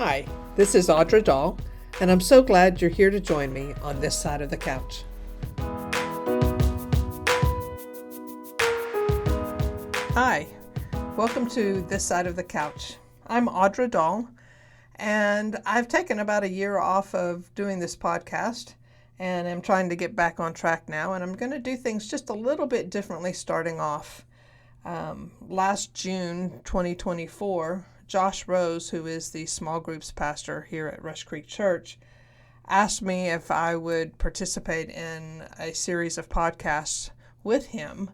Hi, this is Audra Dahl, and I'm so glad you're here to join me on this side of the couch. Hi, welcome to This Side of the Couch. I'm Audra Dahl, and I've taken about a year off of doing this podcast, and I'm trying to get back on track now, and I'm going to do things just a little bit differently starting off. Last June 2024, Josh Rose, who is the small groups pastor here at Rush Creek Church, asked me if I would participate in a series of podcasts with him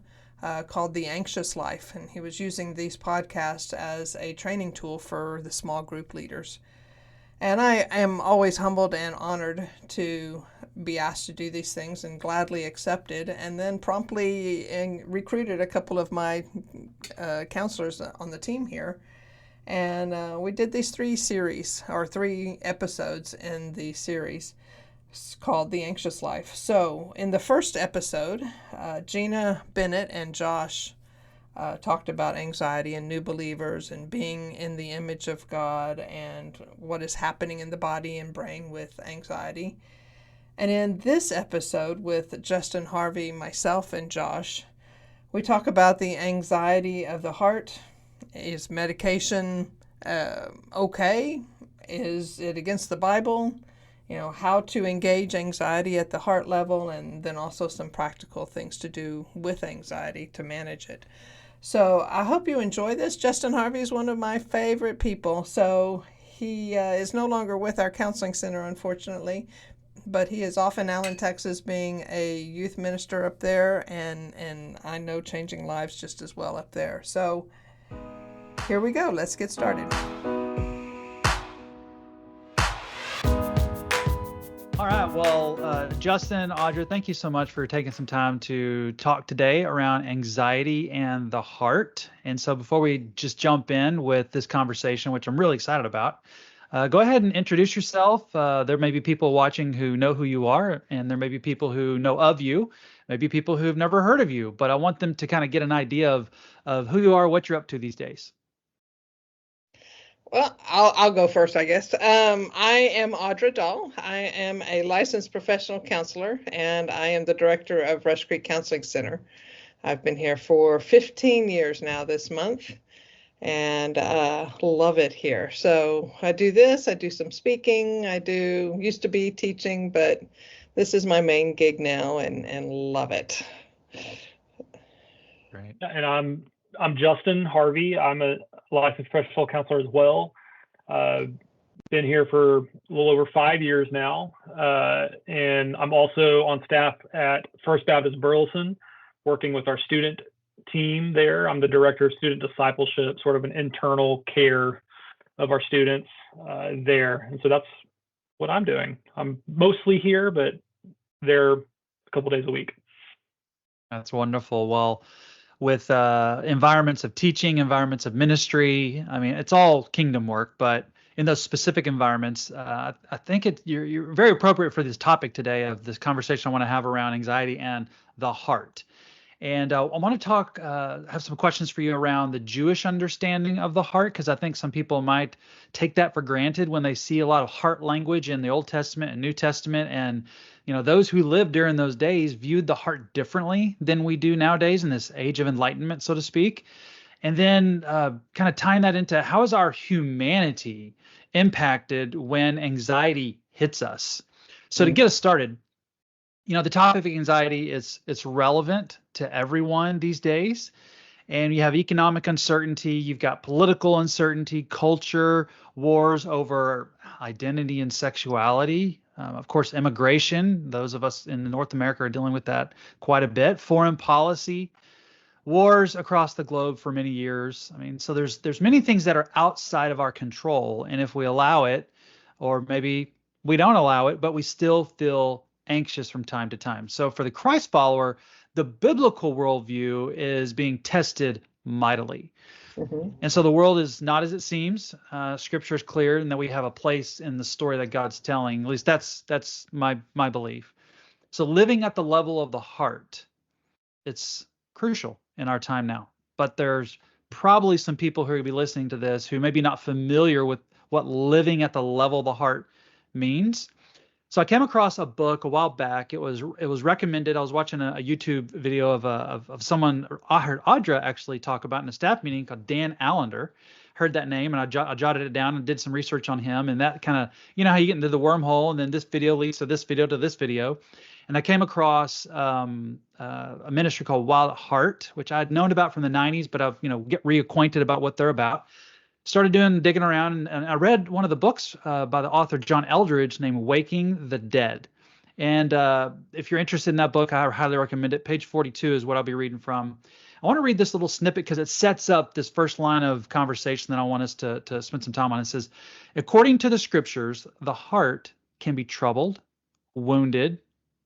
called The Anxious Life. And he was using these podcasts as a training tool for the small group leaders. And I am always humbled and honored to be asked to do these things and gladly accepted, and then promptly recruited a couple of my counselors on the team here. And we did these three episodes in the series. It's called The Anxious Life. So in the first episode, Gina Bennett and Josh talked about anxiety and new believers and being in the image of God and what is happening in the body and brain with anxiety. And in this episode with Justin, Harvey, myself, and Josh, we talk about the anxiety of the heart. Is medication okay? Is it against the Bible? You know, how to engage anxiety at the heart level, and then also some practical things to do with anxiety to manage it. So I hope you enjoy this. Justin Harvey is one of my favorite people. So he is no longer with our counseling center, unfortunately, but he is off in Allen, Texas, being a youth minister up there, and I know changing lives just as well up there. So here we go. Let's get started. All right. Well, Justin, Audra, thank you so much for taking some time to talk today around anxiety and the heart. And so before we just jump in with this conversation, which I'm really excited about, go ahead and introduce yourself. There may be people watching who know who you are, and there may be people who know of you, maybe people who've never heard of you, but I want them to kind of get an idea of who you are, what you're up to these days. Well, I'll go first, I guess. I am Audra Dahl. I am a licensed professional counselor, and I am the director of Rush Creek Counseling Center. I've been here for 15 years now this month, and love it here. So I do this, I do some speaking, used to be teaching, but this is my main gig now, and love it. Great. And I'm Justin Harvey. I'm a licensed professional counselor as well. Been here for a little over 5 years now. And I'm also on staff at First Baptist Burleson, working with our student team there. I'm the director of student discipleship, sort of an internal care of our students there. And so that's what I'm doing. I'm mostly here, but there a couple days a week. That's wonderful. Well, with environments of teaching, environments of ministry, I mean, it's all kingdom work, but in those specific environments, I think you're very appropriate for this topic today of this conversation I want to have around anxiety and the heart. And I want to talk, have some questions for you around the Jewish understanding of the heart, because I think some people might take that for granted when they see a lot of heart language in the Old Testament and New Testament. And, you know, those who lived during those days viewed the heart differently than we do nowadays in this age of enlightenment, so to speak. And then kind of tying that into how is our humanity impacted when anxiety hits us? So to get us started, you know, the topic of anxiety it's relevant to everyone these days. And you have economic uncertainty, you've got political uncertainty, culture, wars over identity and sexuality. Of course, immigration. Those of us in North America are dealing with that quite a bit. Foreign policy, wars across the globe for many years. I mean, so there's many things that are outside of our control. And if we allow it, or maybe we don't allow it, but we still feel anxious from time to time. So for the Christ follower, the biblical worldview is being tested mightily. Mm-hmm. And so the world is not as it seems. Scripture is clear, and that we have a place in the story that God's telling. At least that's my belief. So living at the level of the heart, it's crucial in our time now. But there's probably some people who are going to be listening to this who may be not familiar with what living at the level of the heart means. So I came across a book a while back. It was recommended. I was watching a YouTube video of someone I heard Audra actually talk about in a staff meeting called Dan Allender. Heard that name, and I jotted it down and did some research on him. And that kind of, you know how you get into the wormhole, and then this video leads to this video to this video. And I came across a ministry called Wild at Heart, which I'd known about from the 90s, but I've get reacquainted about what they're about. Started digging around, and I read one of the books by the author John Eldredge named Waking the Dead. And if you're interested in that book, I highly recommend it. Page 42 is what I'll be reading from. I want to read this little snippet because it sets up this first line of conversation that I want us to spend some time on. It says, according to the scriptures, the heart can be troubled, wounded,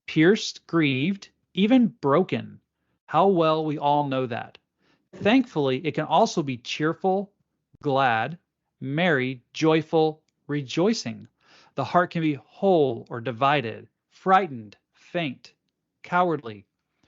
pierced, grieved, even broken. How well we all know that. Thankfully, it can also be cheerful, glad, merry, joyful, rejoicing. The heart can be whole or divided, frightened, faint, cowardly.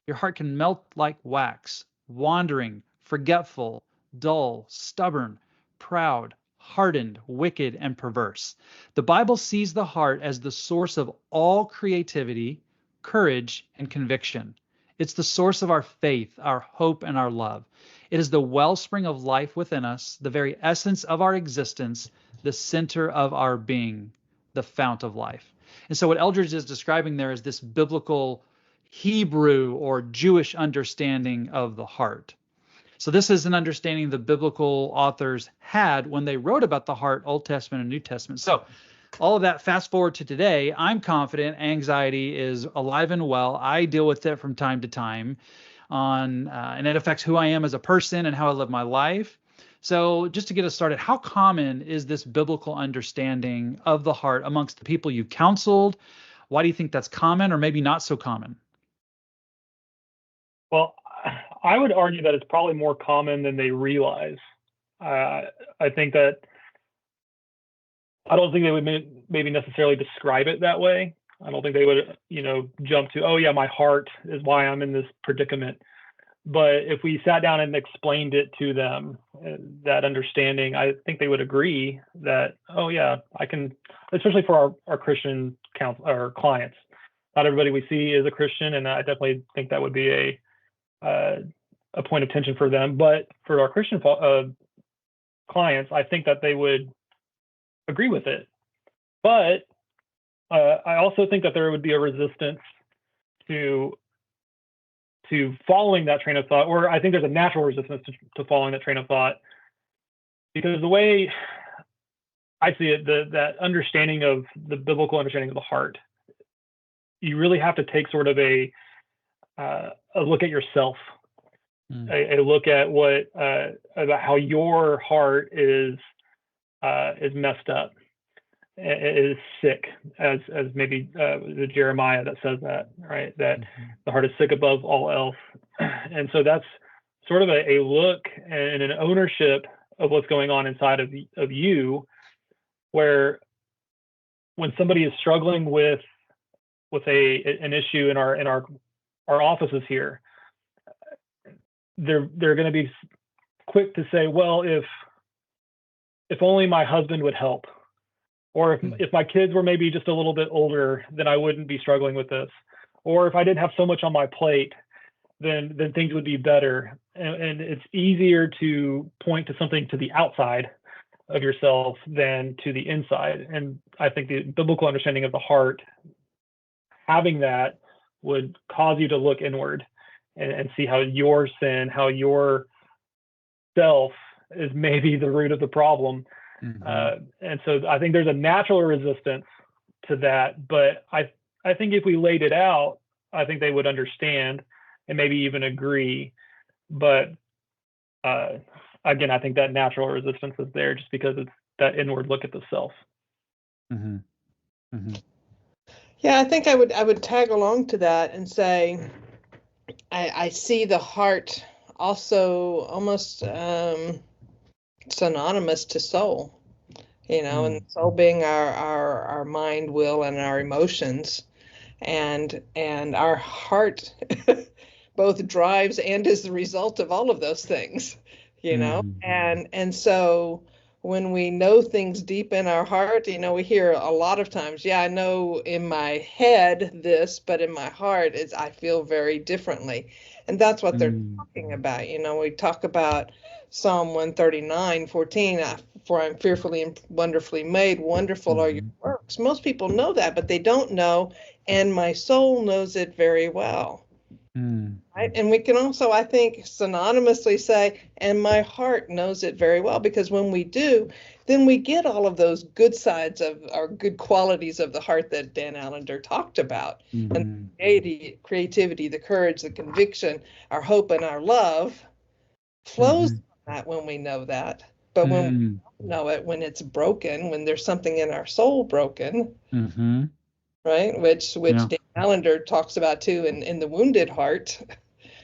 Your heart can melt like wax, wandering, forgetful, dull, stubborn, proud, hardened, wicked, and perverse. The Bible sees the heart as the source of all creativity, courage, and conviction. It's the source of our faith, our hope, and our love. It is the wellspring of life within us, the very essence of our existence, the center of our being, the fount of life. And so what Eldredge is describing there is this biblical Hebrew or Jewish understanding of the heart. So this is an understanding the biblical authors had when they wrote about the heart, Old Testament and New Testament. So all of that, fast forward to today, I'm confident anxiety is alive and well. I deal with it from time to time, and it affects who I am as a person and how I live my life. So just to get us started, how common is this biblical understanding of the heart amongst the people you've counseled? Why do you think that's common or maybe not so common? Well, I would argue that it's probably more common than they realize. I think that I don't think they would maybe necessarily describe it that way. I don't think they would, jump to, oh yeah, my heart is why I'm in this predicament. But if we sat down and explained it to them, that understanding, I think they would agree that, oh yeah, I can, especially for our Christian our clients. Not everybody we see is a Christian, and I definitely think that would be a point of tension for them. But for our Christian clients, I think that they would agree with it. But I also think that there would be a resistance to following that train of thought, or I think there's a natural resistance to following that train of thought, because the way I see it, that understanding of the biblical understanding of the heart, you really have to take sort of a look at yourself, a look at about how your heart is messed up, is sick, as maybe the Jeremiah that says that, right? That the heart is sick above all else. And so that's sort of a look and an ownership of what's going on inside of you, where when somebody is struggling with an issue in our offices here, they're going to be quick to say, well, if only my husband would help, or if my kids were maybe just a little bit older, then I wouldn't be struggling with this, or if I didn't have so much on my plate, then things would be better. And it's easier to point to something to the outside of yourself than to the inside. And I think the biblical understanding of the heart, having that, would cause you to look inward and see how your sin, how your self is maybe the root of the problem. And so I think there's a natural resistance to that, but I think if we laid it out, I think they would understand and maybe even agree. But again, I think that natural resistance is there just because it's that inward look at the self. Yeah, I think I would tag along to that and say I see the heart also almost synonymous to soul, and soul being our mind, will, and our emotions, and our heart both drives and is the result of all of those things, and so when we know things deep in our heart, we hear a lot of times, yeah, I know in my head this, but in my heart, I feel very differently. And that's what they're talking about. We talk about Psalm 139:14, for I'm fearfully and wonderfully made, wonderful are your works. Most people know that, but they don't know, and my soul knows it very well. Right? And we can also, I think, synonymously say, and my heart knows it very well, because when we do, then we get all of those good sides of our good qualities of the heart that Dan Allender talked about. And the creativity, the courage, the conviction, our hope, and our love flows from that when we know that. But when we don't know it, when it's broken, when there's something in our soul broken, right? Which Dan Allender talks about too in The Wounded Heart,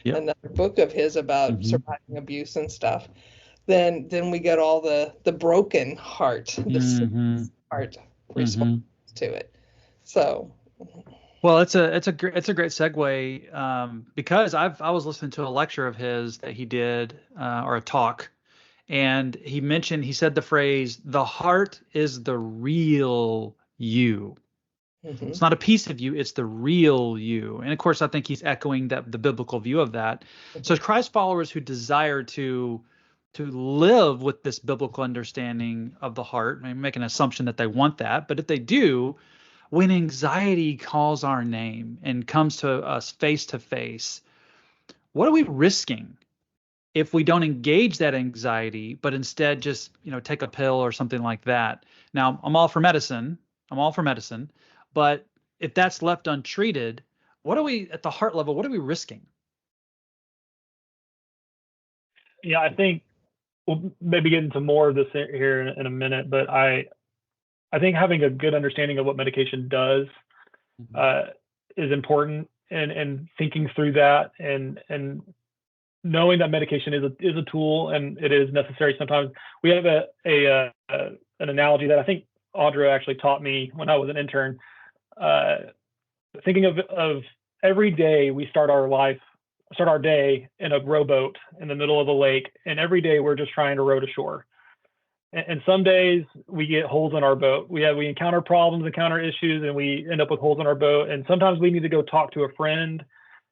another book of his about surviving abuse and stuff. Then we get all the broken heart, the heart response to it. So. Well, it's a great segue, because I was listening to a lecture of his that he did, or a talk, and he said the phrase, "The heart is the real you." It's not a piece of you, it's the real you. And of course, I think he's echoing the biblical view of that. So as Christ followers who desire to live with this biblical understanding of the heart, I make an assumption that they want that, but if they do, when anxiety calls our name and comes to us face to face, what are we risking if we don't engage that anxiety, but instead just, take a pill or something like that? Now, I'm all for medicine, but if that's left untreated, what are we, at the heart level, what are we risking? Yeah, I think we'll maybe get into more of this here in a minute, but I think having a good understanding of what medication does is important, and thinking through that, and knowing that medication is a tool and it is necessary sometimes. We have an analogy that I think Audra actually taught me when I was an intern. Thinking of every day we start our day in a rowboat in the middle of a lake, and every day we're just trying to row to shore. And some days we get holes in our boat. We encounter problems, encounter issues, and we end up with holes in our boat. And sometimes we need to go talk to a friend.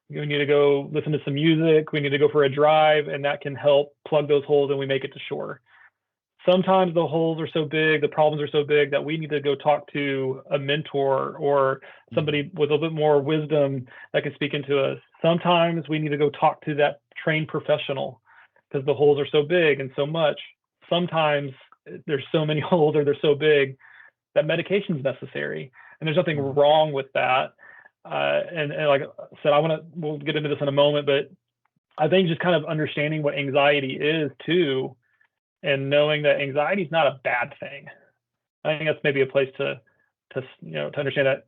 We need to go listen to some music. We need to go for a drive, and that can help plug those holes, and we make it to shore. Sometimes the holes are so big, the problems are so big, that we need to go talk to a mentor or somebody with a little bit more wisdom that can speak into us. Sometimes we need to go talk to that trained professional because the holes are so big and so much. Sometimes there's so many holes, or they're so big that medication is necessary, and there's nothing wrong with that. And like I said, we'll get into this in a moment, but I think just kind of understanding what anxiety is too, and knowing that anxiety is not a bad thing. I think that's maybe a place to understand that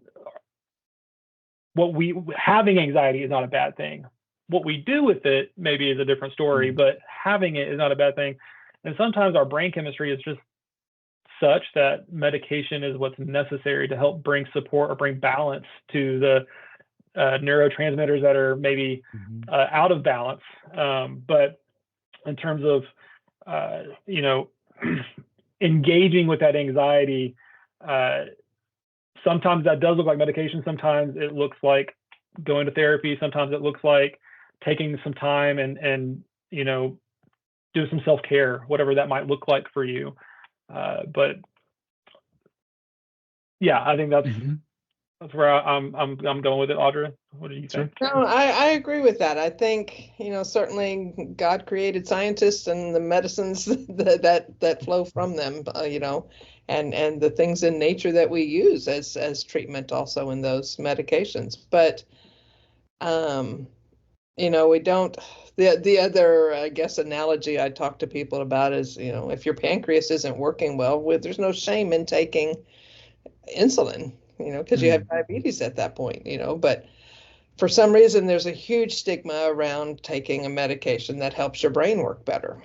having anxiety is not a bad thing. What we do with it maybe is a different story, but having it is not a bad thing. And sometimes our brain chemistry is just such that medication is what's necessary to help bring support or bring balance to the neurotransmitters that are maybe out of balance. But in terms of engaging with that anxiety, sometimes that does look like medication. Sometimes it looks like going to therapy. Sometimes it looks like taking some time and do some self-care, whatever that might look like for you. But yeah, I think that's where I'm going with it. Audra, what do you think? No, I agree with that. I think, certainly God created scientists and the medicines that flow from them, and the things in nature that we use as treatment also in those medications. But, we don't, the other, I guess, analogy I talk to people about is, if your pancreas isn't working well, there's no shame in taking insulin, because you have diabetes at that point, but for some reason, there's a huge stigma around taking a medication that helps your brain work better.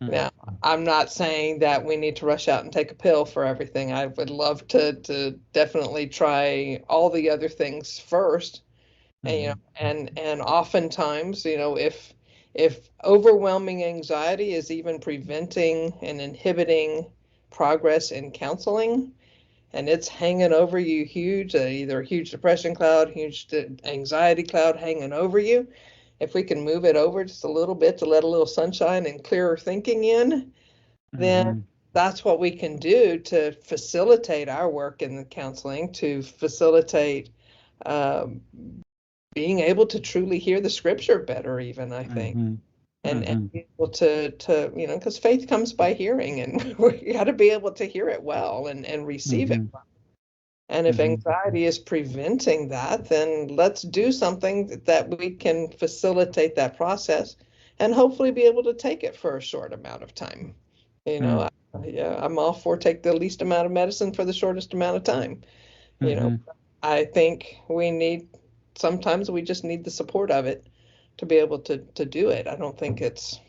Now, I'm not saying that we need to rush out and take a pill for everything. I would love to definitely try all the other things first. And, and oftentimes, if overwhelming anxiety is even preventing and inhibiting progress in counseling and it's hanging over you huge, either a huge depression cloud, huge anxiety cloud hanging over you, if we can move it over just a little bit to let a little sunshine and clearer thinking in, then that's what we can do to facilitate our work in the counseling, to facilitate being able to truly hear the scripture better, even, I think. And be able to because faith comes by hearing, and we got to be able to hear it well and receive it well. And if anxiety is preventing that, then let's do something that we can facilitate that process and hopefully be able to take it for a short amount of time. I'm all for take the least amount of medicine for the shortest amount of time. I think sometimes we just need the support of it to be able to do it. I don't think it's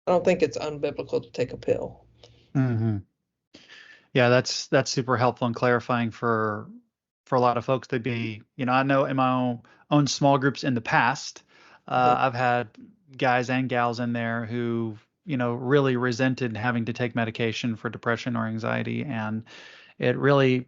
unbiblical to take a pill. Yeah, that's super helpful and clarifying for a lot of folks to be, I know in my own small groups in the past, I've had guys and gals in there who, really resented having to take medication for depression or anxiety, and it really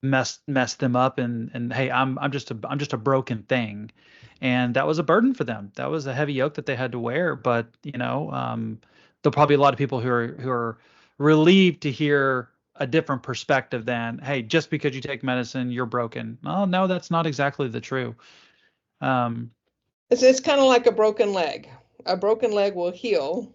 messed them up. And hey, I'm just a broken thing, and that was a burden for them. That was a heavy yoke that they had to wear. But there'll probably be a lot of people who are relieved to hear a different perspective than, hey, just because you take medicine, you're broken. Oh, no, that's not exactly the true. It's kind of like a broken leg. A broken leg will heal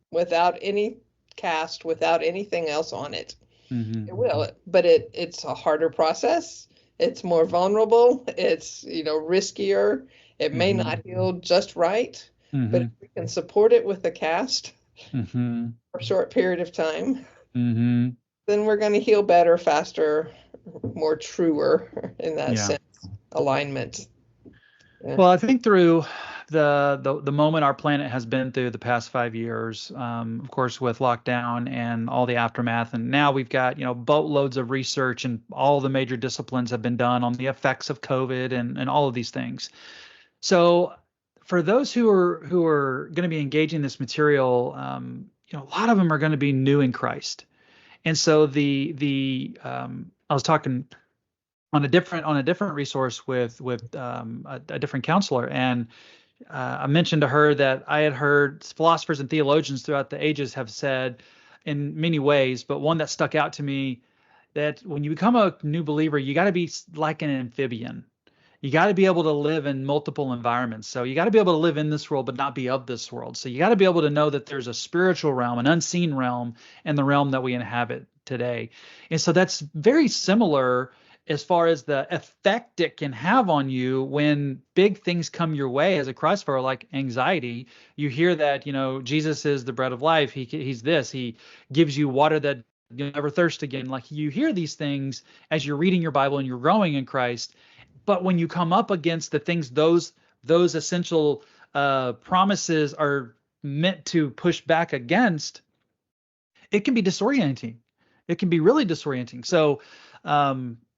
without any cast, without anything else on it. It will, but it's a harder process. It's more vulnerable. It's, riskier. It may not heal just right, but if we can support it with a cast for a short period of time, then we're going to heal better, faster, more truer in that sense, alignment. Yeah. Well, I think through the moment our planet has been through the past 5 years, of course, with lockdown and all the aftermath, and now we've got, boatloads of research and all the major disciplines have been done on the effects of COVID and all of these things. So for those who are going to be engaging this material, a lot of them are going to be new in Christ. And so I was talking on a different resource with a different counselor, and I mentioned to her that I had heard philosophers and theologians throughout the ages have said in many ways, but one that stuck out to me, that when you become a new believer, you got to be like an amphibian. You got to be able to live in multiple environments. So you got to be able to live in this world, but not be of this world. So you got to be able to know that there's a spiritual realm, an unseen realm, and the realm that we inhabit today. And so that's very similar as far as the effect it can have on you when big things come your way as a Christ follower, like anxiety. You hear that, Jesus is the bread of life. He's this. He gives you water that you'll never thirst again. Like, you hear these things as you're reading your Bible and you're growing in Christ. But when you come up against the things those essential promises are meant to push back against, it can be disorienting. It can be really disorienting. So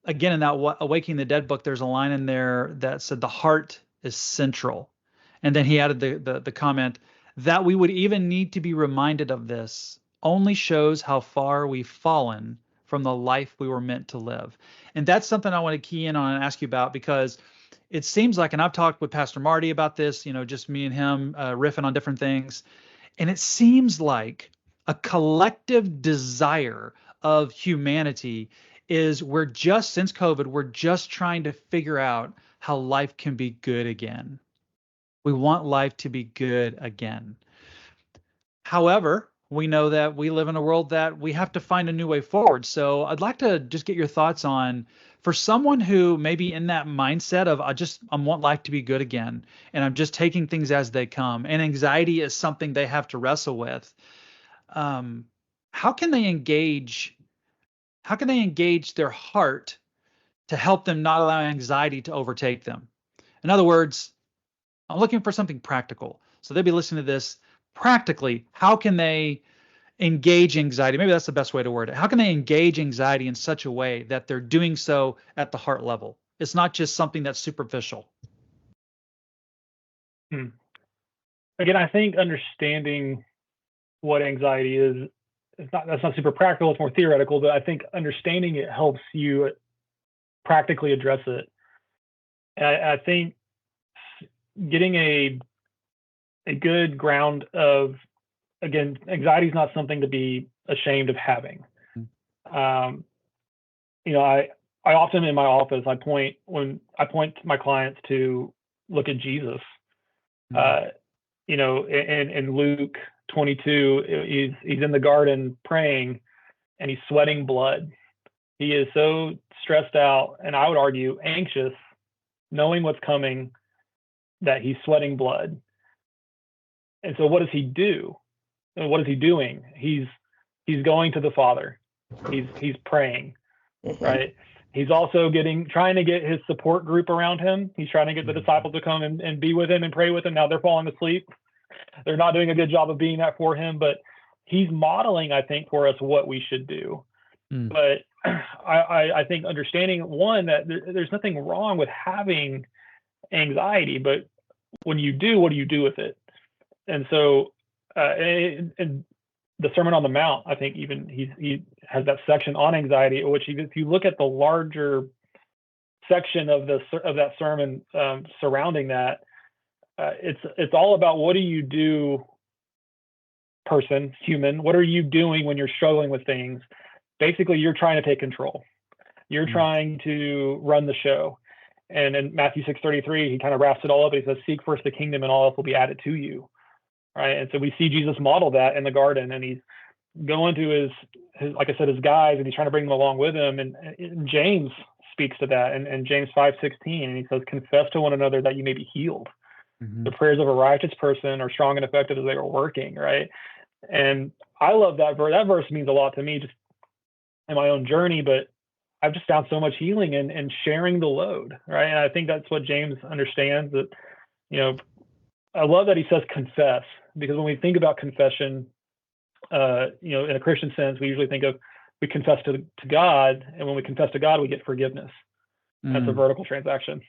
again, in that Awakening the Dead book, there's a line in there that said the heart is central. And then he added the comment that we would even need to be reminded of this only shows how far we've fallen from the life we were meant to live. And that's something I want to key in on and ask you about, because it seems like, and I've talked with Pastor Marty about this, just me and him riffing on different things. And it seems like a collective desire of humanity is since COVID, we're just trying to figure out how life can be good again. We want life to be good again. However, we know that we live in a world that we have to find a new way forward. So I'd like to just get your thoughts on, for someone who may be in that mindset of, I want life to be good again, and I'm just taking things as they come, and anxiety is something they have to wrestle with. How can they engage their heart to help them not allow anxiety to overtake them? In other words, I'm looking for something practical. So they'll be listening to this. Practically, how can they engage anxiety? Maybe that's the best way to word it. How can they engage anxiety in such a way that they're doing so at the heart level? It's not just something that's superficial. Again, I think understanding what anxiety is that's not super practical. It's more theoretical, but I think understanding it helps you practically address it. And I think getting a good ground of, again, anxiety is not something to be ashamed of having. I often in my office, I point my clients to look at Jesus. In Luke 22, he's in the garden praying, and he's sweating blood. He is so stressed out, and I would argue anxious, knowing what's coming, that he's sweating blood. And so what does he do? And what is he doing? He's going to the Father. He's praying, right? He's also trying to get his support group around him. He's trying to get the disciples to come and be with him and pray with him. Now they're falling asleep. They're not doing a good job of being that for him, but he's modeling, I think, for us what we should do. But I think understanding, one, that there's nothing wrong with having anxiety, but when you do, what do you do with it? And so, and the Sermon on the Mount, I think even he has that section on anxiety, which if you look at the larger section of that sermon surrounding that, it's all about what do you do, human, what are you doing when you're struggling with things? Basically, you're trying to take control. You're trying to run the show. And in Matthew 6:33, he kind of wraps it all up. He says, "Seek first the kingdom, and all else will be added to you." Right. And so we see Jesus model that in the garden, and he's going to his like I said, his guys, and he's trying to bring them along with him. And James speaks to that in James 5:16, and he says, "Confess to one another that you may be healed." The prayers of a righteous person are strong and effective as they are working, right? And I love that verse. That verse means a lot to me just in my own journey, but I've just found so much healing in sharing the load, right? And I think that's what James understands, that, I love that he says confess, because when we think about confession, in a Christian sense, we usually think of, we confess to God, and when we confess to God, we get forgiveness. That's a vertical transaction.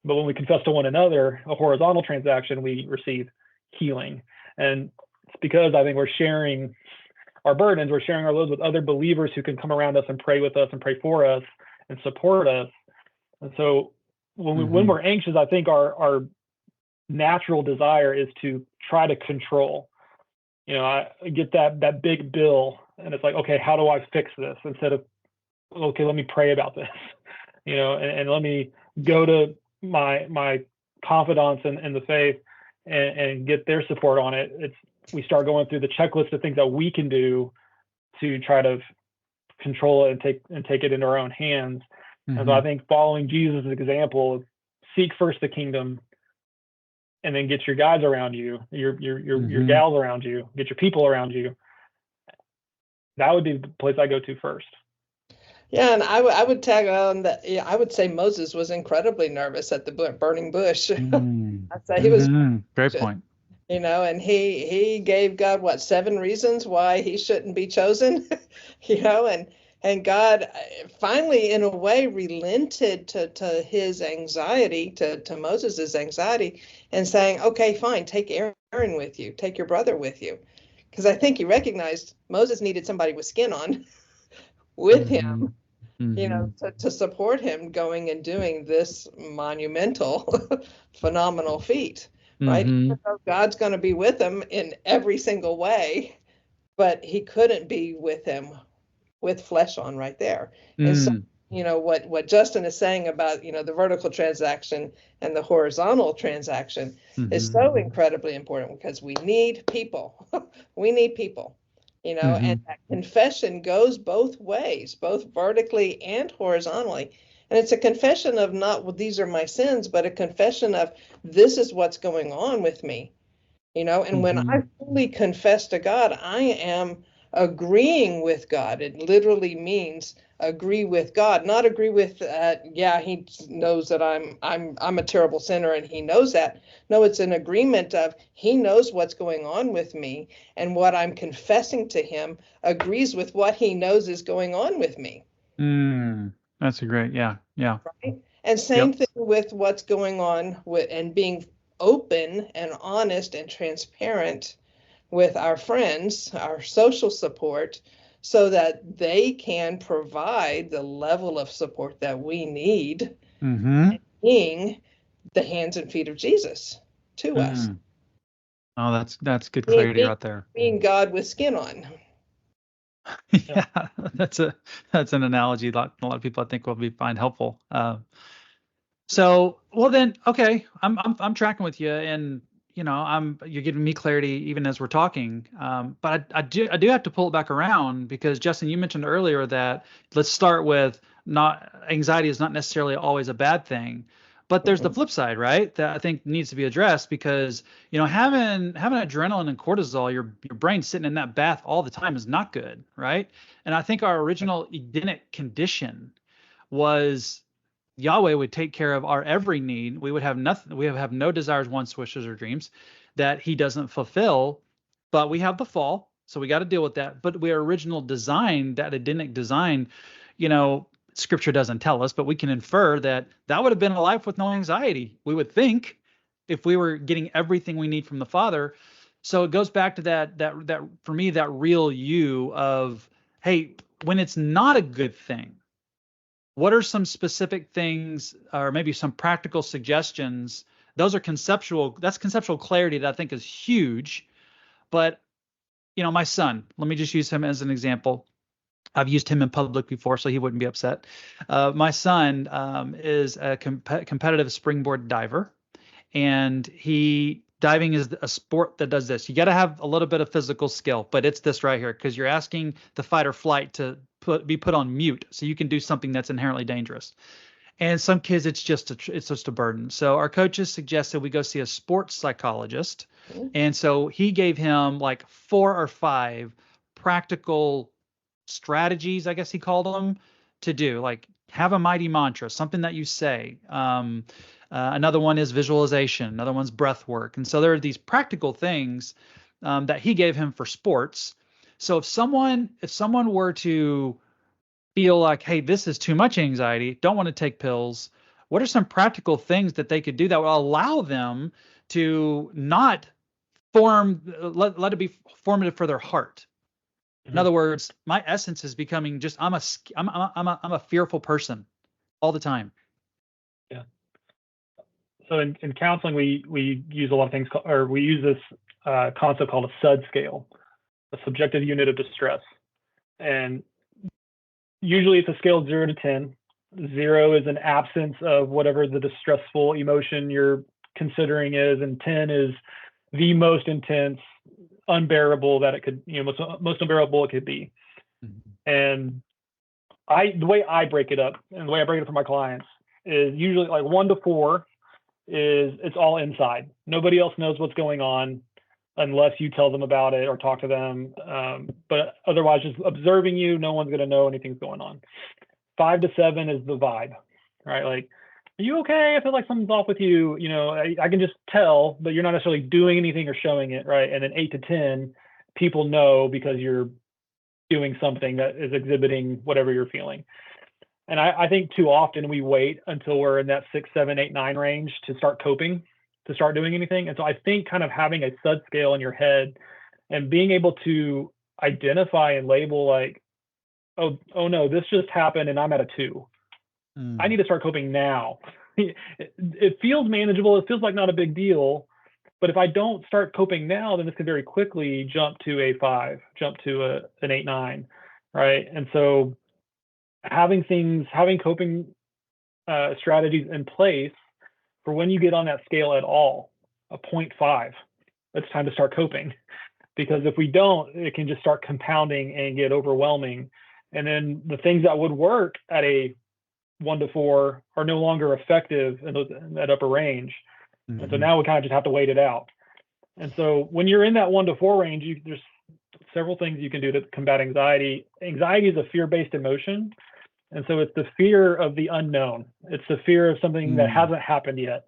But when we confess to one another, a horizontal transaction, we receive healing. And it's because I think we're sharing our burdens, we're sharing our loads with other believers who can come around us and pray with us and pray for us and support us. And so when we're anxious, I think our natural desire is to try to control. I get that big bill, and it's like, okay, how do I fix this? Instead of, okay, let me pray about this, and let me go to my confidants in the faith and get their support on it. We start going through the checklist of things that we can do to try to control it and take it into our own hands. And so I think following Jesus' example of seek first the kingdom, and then get your guys around you, your gals around you, get your people around you. That would be the place I go to first. Yeah, and I would tag on that. Yeah, I would say Moses was incredibly nervous at the burning bush. I'd say he was. Great point. And he gave God 7 reasons why he shouldn't be chosen. And God finally, in a way, relented to his anxiety, to Moses's anxiety, and saying, "Okay, fine, take Aaron with you, take your brother with you," because I think he recognized Moses needed somebody with skin on with him, to support him going and doing this monumental, phenomenal feat, right? Even though God's going to be with him in every single way, but he couldn't be with him with flesh on right there. And so, what Justin is saying about, the vertical transaction and the horizontal transaction is so incredibly important, because we need people. We need people. And that confession goes both ways, both vertically and horizontally. And it's a confession of not, well, these are my sins, but a confession of, this is what's going on with me. And when I fully confess to God, I am agreeing with God. It literally means agree with God, not agree with, he knows that I'm a terrible sinner and he knows that. No, it's an agreement of, he knows what's going on with me, and what I'm confessing to him agrees with what he knows is going on with me. That's a great, yeah. Right? And same thing with what's going on with, and being open and honest and transparent with our friends, our social support, so that they can provide the level of support that we need, Mm-hmm. being the hands and feet of Jesus to us, Mm. Oh, that's good being, clarity being, right there. being God with skin on. Yeah. Yeah, that's an analogy that a lot of people I think will find helpful. So, well then, okay, I'm tracking with you, and you're giving me clarity even as we're talking. But I do have to pull it back around, because Justin, you mentioned earlier that let's start with, not anxiety is not necessarily always a bad thing, but there's the flip side, right? That I think needs to be addressed, because having adrenaline and cortisol, your brain sitting in that bath all the time is not good, right? And I think our original Edenic condition was Yahweh would take care of our every need. We would have nothing. We would have no desires, wants, wishes, or dreams that He doesn't fulfill. But we have the fall, so we got to deal with that. But we are original design, that Edenic design, Scripture doesn't tell us, but we can infer that that would have been a life with no anxiety. We would think, if we were getting everything we need from the Father. So it goes back to that for me, that real you of, hey, when it's not a good thing, what are some specific things, or maybe some practical suggestions? That's conceptual clarity that I think is huge. But my son, let me just use him as an example. I've used him in public before, so he wouldn't be upset. My son is a competitive springboard diver, and diving is a sport that does this. You got to have a little bit of physical skill, but it's this right here, because you're asking the fight or flight to be put on mute, so you can do something that's inherently dangerous. And some kids, it's just a burden. So our coaches suggested we go see a sports psychologist, and so he gave him like 4 or 5 practical strategies, I guess he called them, to do, like have a mighty mantra, something that you say. Another one is visualization. Another one's breath work. And so there are these practical things that he gave him for sports. So if someone were to feel like, hey, this is too much anxiety, don't want to take pills, what are some practical things that they could do that will allow them to not let it be formative for their heart? In other words, my essence is becoming just, I'm a fearful person all the time. Yeah. So in counseling, we use a lot of things, or we use this concept called a SUD scale, a subjective unit of distress. And usually it's a scale of 0 to 10. 0 is an absence of whatever the distressful emotion you're considering is, and 10 is the most intense, unbearable that it could, most unbearable it could be. Mm-hmm. And the way I break it up, and the way I break it up for my clients, is usually like 1 to 4 is it's all inside. Nobody else knows what's going on unless you tell them about it or talk to them. But otherwise, just observing you, no one's going to know anything's going on. 5 to 7 is the vibe, right? Like, are you okay? I feel like something's off with you. I can just tell, but you're not necessarily doing anything or showing it, right? And then 8 to 10, people know because you're doing something that is exhibiting whatever you're feeling. And I think too often we wait until we're in that 6, 7, 8, 9 range to start coping, to start doing anything. And so I think kind of having a SUD scale in your head and being able to identify and label like, oh no, this just happened and I'm at a 2. I need to start coping now. It feels manageable. It feels like not a big deal. But if I don't start coping now, then this could very quickly jump to a 5, jump to an 8, 9, right? And so having coping strategies in place for when you get on that scale at all, a 0.5, it's time to start coping. Because if we don't, it can just start compounding and get overwhelming. And then the things that would work at a 1 to 4 are no longer effective in that upper range. Mm-hmm. And so now we kind of just have to wait it out. And so when you're in that 1 to 4 range, there's several things you can do to combat anxiety. Anxiety is a fear-based emotion. And so it's the fear of the unknown. It's the fear of something that hasn't happened yet.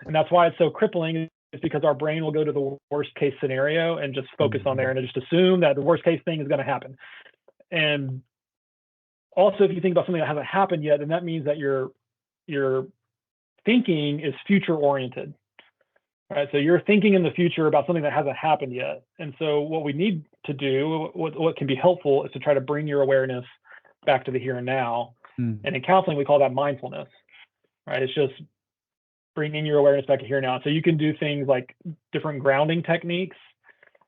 And that's why it's so crippling, is because our brain will go to the worst case scenario and just focus on there and just assume that the worst case thing is going to happen. And also, if you think about something that hasn't happened yet, then that means that your thinking is future oriented. right? So you're thinking in the future about something that hasn't happened yet. And so what we need to do, what can be helpful, is to try to bring your awareness back to the here and now. And in counseling, we call that mindfulness, right? It's just bringing your awareness back to here and now. So you can do things like different grounding techniques.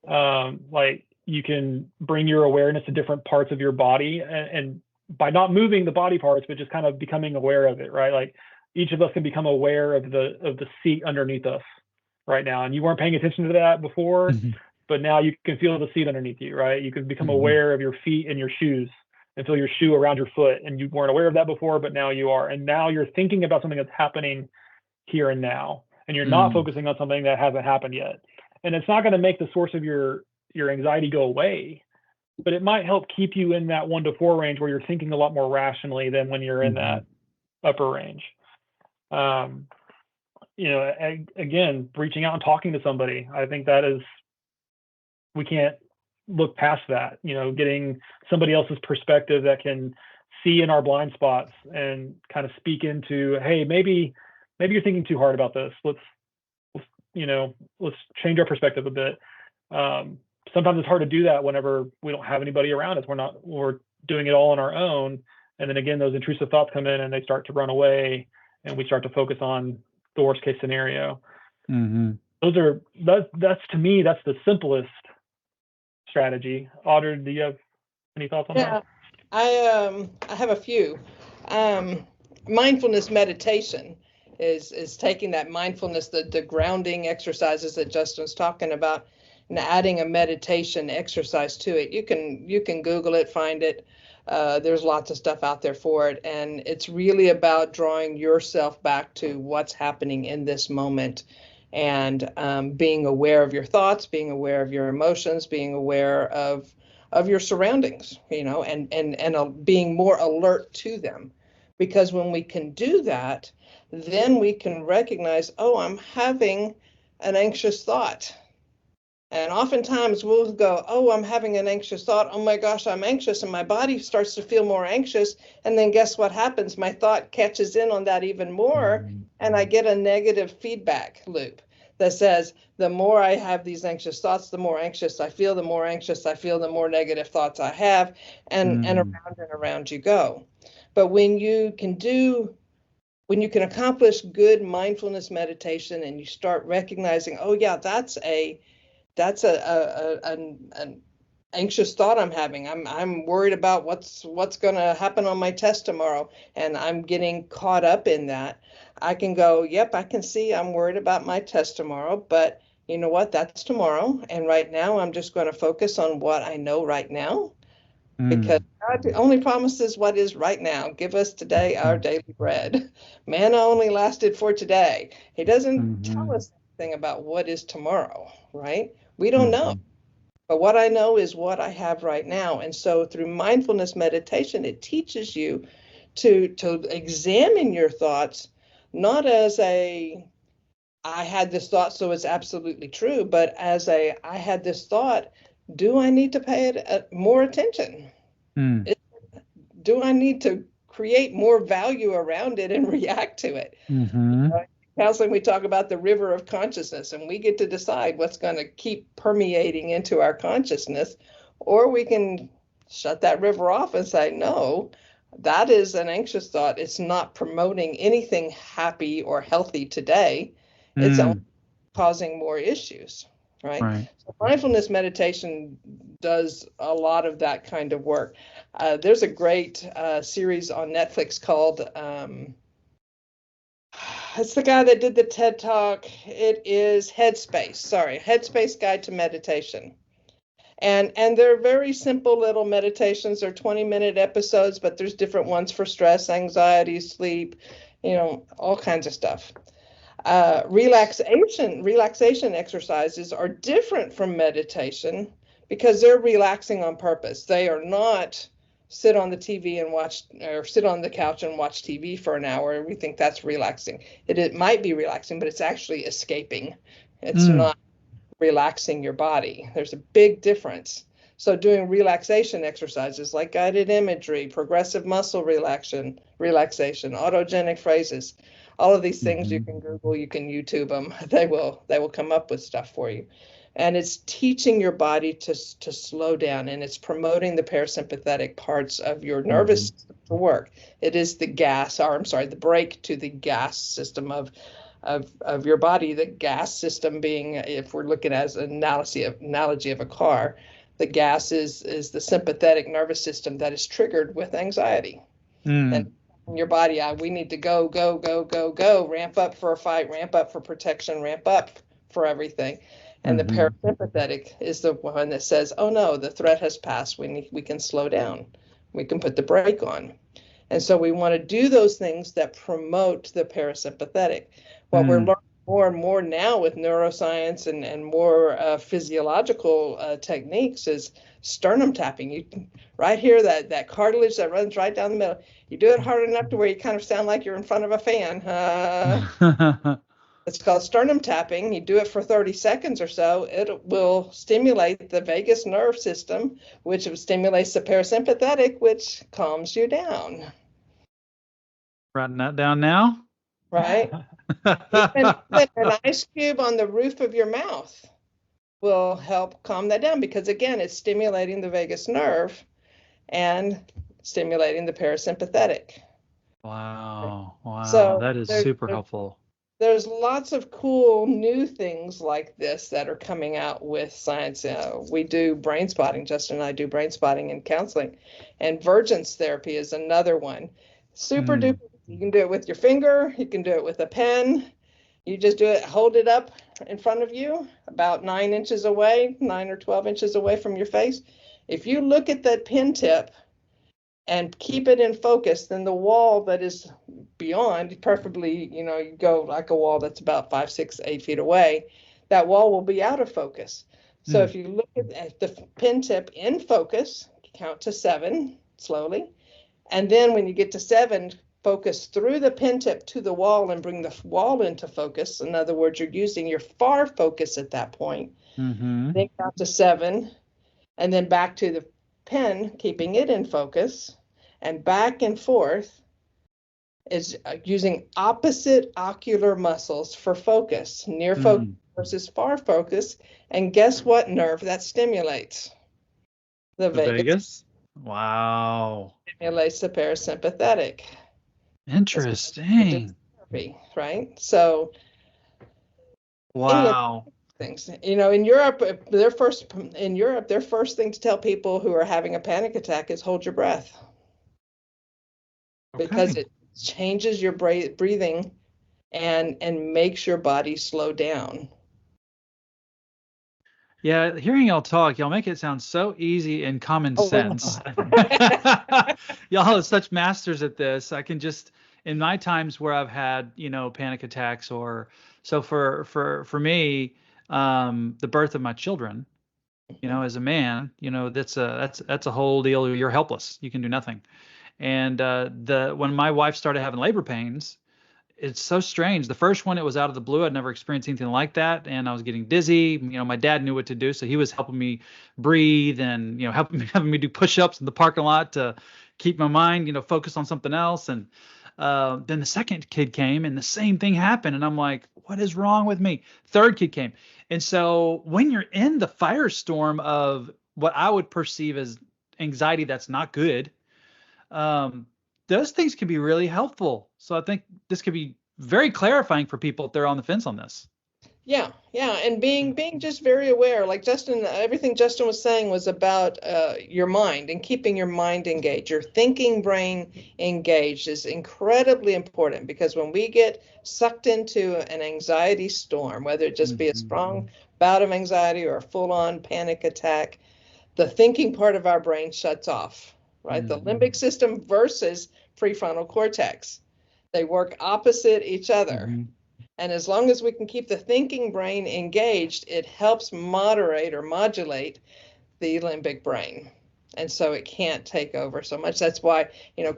Like you can bring your awareness to different parts of your body, and by not moving the body parts, but just kind of becoming aware of it, right? Like each of us can become aware of the seat underneath us right now. And you weren't paying attention to that before, but now you can feel the seat underneath you, right? You can become aware of your feet and your shoes and feel your shoe around your foot. And you weren't aware of that before, but now you are. And now you're thinking about something that's happening here and now, and you're not focusing on something that hasn't happened yet. And it's not going to make the source of your anxiety go away, but it might help keep you in that 1 to 4 range where you're thinking a lot more rationally than when you're in that upper range. Again, reaching out and talking to somebody, I think that is, we can't look past that, getting somebody else's perspective that can see in our blind spots and kind of speak into, hey, maybe you're thinking too hard about this. Let's change our perspective a bit. Sometimes it's hard to do that whenever we don't have anybody around us. We're doing it all on our own. And then again, those intrusive thoughts come in and they start to run away, and we start to focus on the worst case scenario. That's to me, that's the simplest strategy. Audra, do you have any thoughts on that? I have a few. Mindfulness meditation is taking that mindfulness, the grounding exercises that Justin's talking about, and adding a meditation exercise to it. You can Google it, find it. There's lots of stuff out there for it, and it's really about drawing yourself back to what's happening in this moment, and being aware of your thoughts, being aware of your emotions, being aware of your surroundings, and being more alert to them. Because when we can do that, then we can recognize, oh, I'm having an anxious thought. And oftentimes we'll go, oh, I'm having an anxious thought. Oh my gosh, I'm anxious. And my body starts to feel more anxious. And then guess what happens? My thought catches in on that even more. And I get a negative feedback loop that says, the more I have these anxious thoughts, the more anxious I feel, the more anxious I feel, the more negative thoughts I have, and around you go. But when you can accomplish good mindfulness meditation, and you start recognizing, oh yeah, that's an anxious thought I'm having. I'm worried about what's going to happen on my test tomorrow, and I'm getting caught up in that. I can go, yep, I can see I'm worried about my test tomorrow, but you know what? That's tomorrow, and right now I'm just going to focus on what I know right now. Because God only promises what is right now. Give us today our daily bread. Manna only lasted for today. He doesn't tell us anything about what is tomorrow, right? We don't know. But what I know is what I have right now. And so through mindfulness meditation, it teaches you to examine your thoughts, not as I had this thought, so it's absolutely true, but as I had this thought, do I need to pay it more attention? Do I need to create more value around it and react to it? Counseling, we talk about the river of consciousness, and we get to decide what's going to keep permeating into our consciousness, or we can shut that river off and say, no, that is an anxious thought. It's not promoting anything happy or healthy today. It's only causing more issues, right? So mindfulness meditation does a lot of that kind of work. There's a great series on Netflix called, it's the guy that did the TED Talk. It is Headspace Guide to Meditation. And they're very simple little meditations. They're 20-minute episodes, but there's different ones for stress, anxiety, sleep, all kinds of stuff. Relaxation exercises are different from meditation because they're relaxing on purpose. They are not sit on the TV and watch, or sit on the couch and watch TV for an hour. We think that's relaxing. It might be relaxing, but it's actually escaping. It's not relaxing your body. There's a big difference. So doing relaxation exercises like guided imagery, progressive muscle relaxation, autogenic phrases, all of these things you can Google, you can YouTube them. They will come up with stuff for you. And it's teaching your body to slow down, and it's promoting the parasympathetic parts of your nervous system to work. It is the the brake to the gas system of your body. The gas system being, if we're looking as an analogy of a car, the gas is the sympathetic nervous system that is triggered with anxiety. And in your body, we need to go, ramp up for a fight, ramp up for protection, ramp up for everything. And the parasympathetic is the one that says, oh no, the threat has passed. We can slow down. We can put the brake on. And so we want to do those things that promote the parasympathetic. What we're learning more and more now with neuroscience and more physiological techniques is sternum tapping. You can right here, that cartilage that runs right down the middle. You do it hard enough to where you kind of sound like you're in front of a fan. It's called sternum tapping. You do it for 30 seconds or so. It will stimulate the vagus nerve system, which stimulates the parasympathetic, which calms you down. Writing that down now. Right? Even an ice cube on the roof of your mouth will help calm that down because, again, it's stimulating the vagus nerve and stimulating the parasympathetic. Wow. So that is super helpful. There's lots of cool new things like this that are coming out with science. We do brain spotting. Justin and I do brain spotting and counseling. And vergence therapy is another one. Super duper. You can do it with your finger. You can do it with a pen. You just do it, hold it up in front of you, about 9 inches away, 9 or 12 inches away from your face. If you look at that pen tip and keep it in focus, then the wall that is beyond, preferably, you go like a wall that's about 5, 6, 8 feet away, that wall will be out of focus. So if you look at the pen tip in focus, count to 7 slowly. And then when you get to 7, focus through the pen tip to the wall and bring the wall into focus. In other words, you're using your far focus at that point. Then count to 7, and then back to the pen, keeping it in focus, and back and forth is using opposite ocular muscles for focus, near focus versus far focus. And guess what nerve that stimulates? The vagus. Wow. Stimulates the parasympathetic. Interesting. Right? So, wow. Things. In Europe, their first thing to tell people who are having a panic attack is hold your breath. Okay. Because it changes your breathing and makes your body slow down. Yeah, hearing y'all talk, y'all make it sound so easy and common sense. Y'all are such masters at this. I can just, in my times where I've had, panic attacks, or so for me, the birth of my children, as a man, that's a whole deal. You're helpless. You can do nothing. And when my wife started having labor pains, it's so strange. The first one, it was out of the blue. I'd never experienced anything like that. And I was getting dizzy. My dad knew what to do. So he was helping me breathe and, having me do push-ups in the parking lot to keep my mind, focused on something else. And then the second kid came and the same thing happened. And I'm like, what is wrong with me? Third kid came. And so when you're in the firestorm of what I would perceive as anxiety that's not good, those things can be really helpful. So I think this could be very clarifying for people if they're on the fence on this. Yeah. And being just very aware, like everything Justin was saying was about your mind and keeping your mind engaged. Your thinking brain engaged is incredibly important, because when we get sucked into an anxiety storm, whether it just be a strong bout of anxiety or a full-on panic attack, the thinking part of our brain shuts off, right? The limbic system versus prefrontal cortex. They work opposite each other. And as long as we can keep the thinking brain engaged, it helps moderate or modulate the limbic brain. And so it can't take over so much. That's why,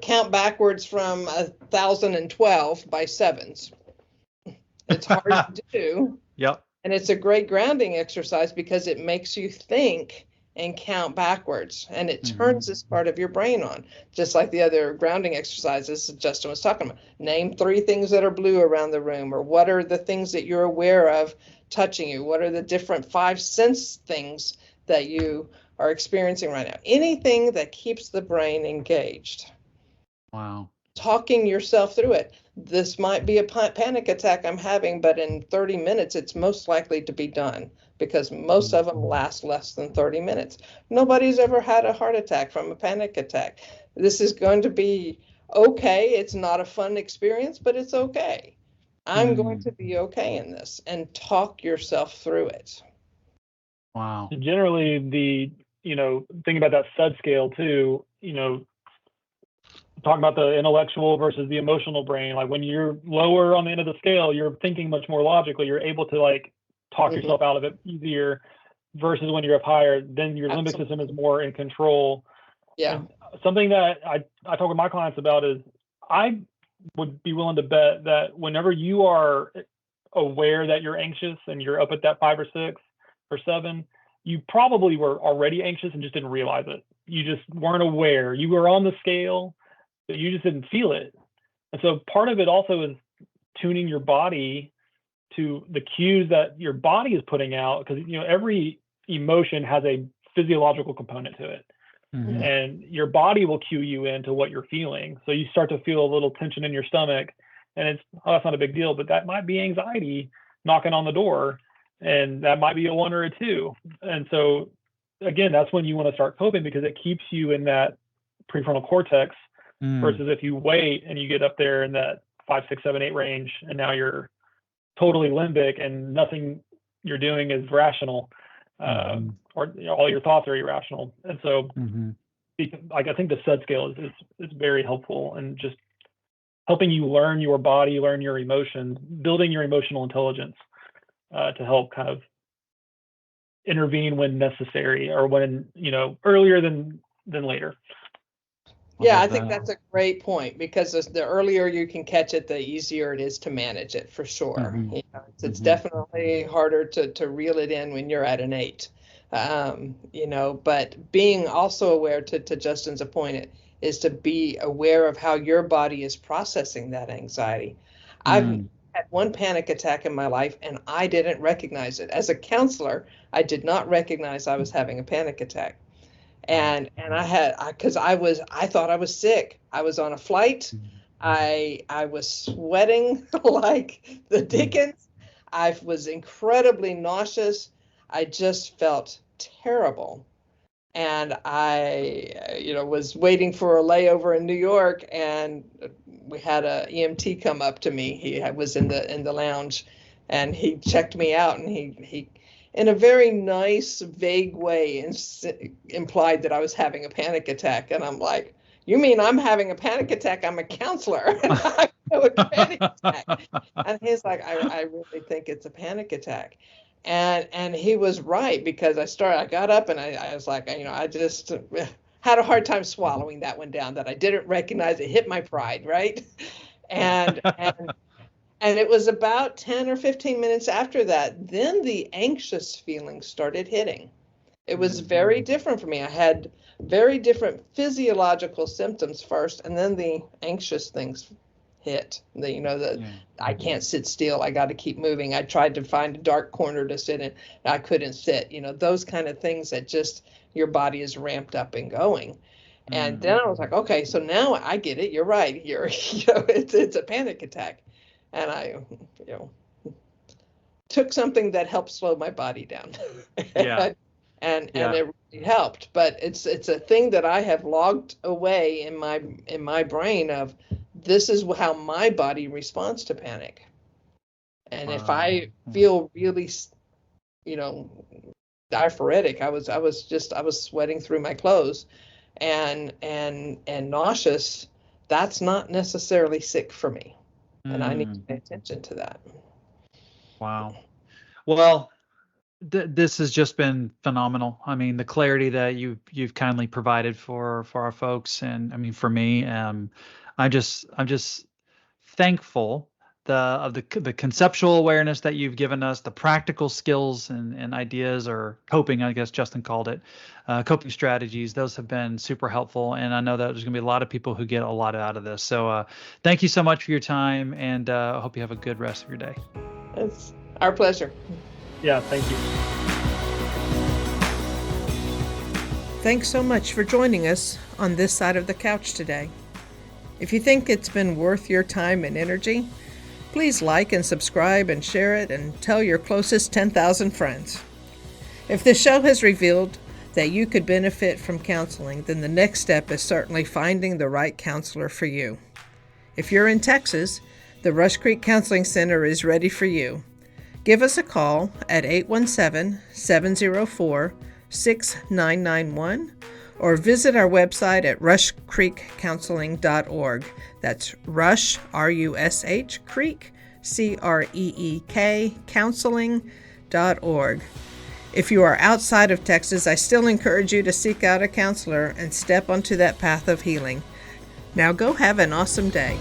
count backwards from 1,012 by sevens. It's hard to do. Yep. And it's a great grounding exercise because it makes you think and count backwards, and it turns this part of your brain on, just like the other grounding exercises Justin was talking about. Name 3 things that are blue around the room, or what are the things that you're aware of touching you? What are the different 5 sense things that you are experiencing right now? Anything that keeps the brain engaged. Wow. Talking yourself through it. This might be a panic attack I'm having, but in 30 minutes, it's most likely to be done, because most of them last less than 30 minutes. Nobody's ever had a heart attack from a panic attack. This is going to be okay. It's not a fun experience, but it's okay. I'm going to be okay in this, and talk yourself through it. Wow. Generally, the thing about that SUD scale too, talk about the intellectual versus the emotional brain. Like when you're lower on the end of the scale, you're thinking much more logically. You're able to like talk yourself out of it easier, versus when you're up higher, then your limbic system is more in control. Yeah. And something that I talk with my clients about is, I would be willing to bet that whenever you are aware that you're anxious and you're up at that 5 or 6 or 7, you probably were already anxious and just didn't realize it. You just weren't aware. You were on the scale, but you just didn't feel it. And so part of it also is tuning your body to the cues that your body is putting out, because every emotion has a physiological component to it. And your body will cue you into what you're feeling. So you start to feel a little tension in your stomach, and it's, oh, that's not a big deal, but that might be anxiety knocking on the door, and that might be a 1 or a 2. And so again, that's when you want to start coping, because it keeps you in that prefrontal cortex, versus if you wait and you get up there in that 5, 6, 7, 8 range, and now you're totally limbic and nothing you're doing is rational, or all your thoughts are irrational. And so like, I think the SUD scale is very helpful, and just helping you learn your body, learn your emotions, building your emotional intelligence, to help kind of intervene when necessary, or when earlier than later. Yeah, I think that's a great point, because the earlier you can catch it, the easier it is to manage it, for sure. It's definitely harder to reel it in when you're at an 8. But being also aware, to Justin's point, is to be aware of how your body is processing that anxiety. I've had 1 panic attack in my life, and I didn't recognize it. As a counselor, I did not recognize I was having a panic attack. And I thought I was sick. I was on a flight. I was sweating like the dickens. I was incredibly nauseous. I just felt terrible. And I, was waiting for a layover in New York, and we had a EMT come up to me. He was in the lounge, and he checked me out, and he in a very nice, vague way, implied that I was having a panic attack. And I'm like, you mean I'm having a panic attack? I'm a counselor, and I have a panic attack. And he's like, I really think it's a panic attack. And he was right, because I got up, and I was like, I just had a hard time swallowing that one down, that I didn't recognize it. Hit my pride, right? And it was about 10 or 15 minutes after that, then the anxious feelings started hitting. It was very different for me. I had very different physiological symptoms first, and then the anxious things hit. I can't sit still. I got to keep moving. I tried to find a dark corner to sit in. I couldn't sit. Those kind of things that just your body is ramped up and going. And then I was like, okay, so now I get it. You're right. It's a panic attack. And I, took something that helped slow my body down. And it really helped. But it's a thing that I have logged away in my brain of, this is how my body responds to panic. And if I feel really, diaphoretic, I was sweating through my clothes, and nauseous, that's not necessarily sick for me. And I need to pay attention to that. Wow. Well, this has just been phenomenal. I mean, the clarity that you've kindly provided for our folks, and I mean, for me, I'm just thankful the conceptual awareness that you've given us, the practical skills and ideas, or coping, I guess Justin called it, coping strategies. Those have been super helpful, and I know that there's going to be a lot of people who get a lot out of this. So thank you so much for your time, and I hope you have a good rest of your day. It's our pleasure. Yeah, thank you. Thanks so much for joining us on this side of the couch today. If you think it's been worth your time and energy, please like and subscribe and share it and tell your closest 10,000 friends. If this show has revealed that you could benefit from counseling, then the next step is certainly finding the right counselor for you. If you're in Texas, the Rush Creek Counseling Center is ready for you. Give us a call at 817-704-6991 or visit our website at rushcreekcounseling.org. That's Rush, R-U-S-H, Creek, C-R-E-E-K, counseling.org. If you are outside of Texas, I still encourage you to seek out a counselor and step onto that path of healing. Now go have an awesome day.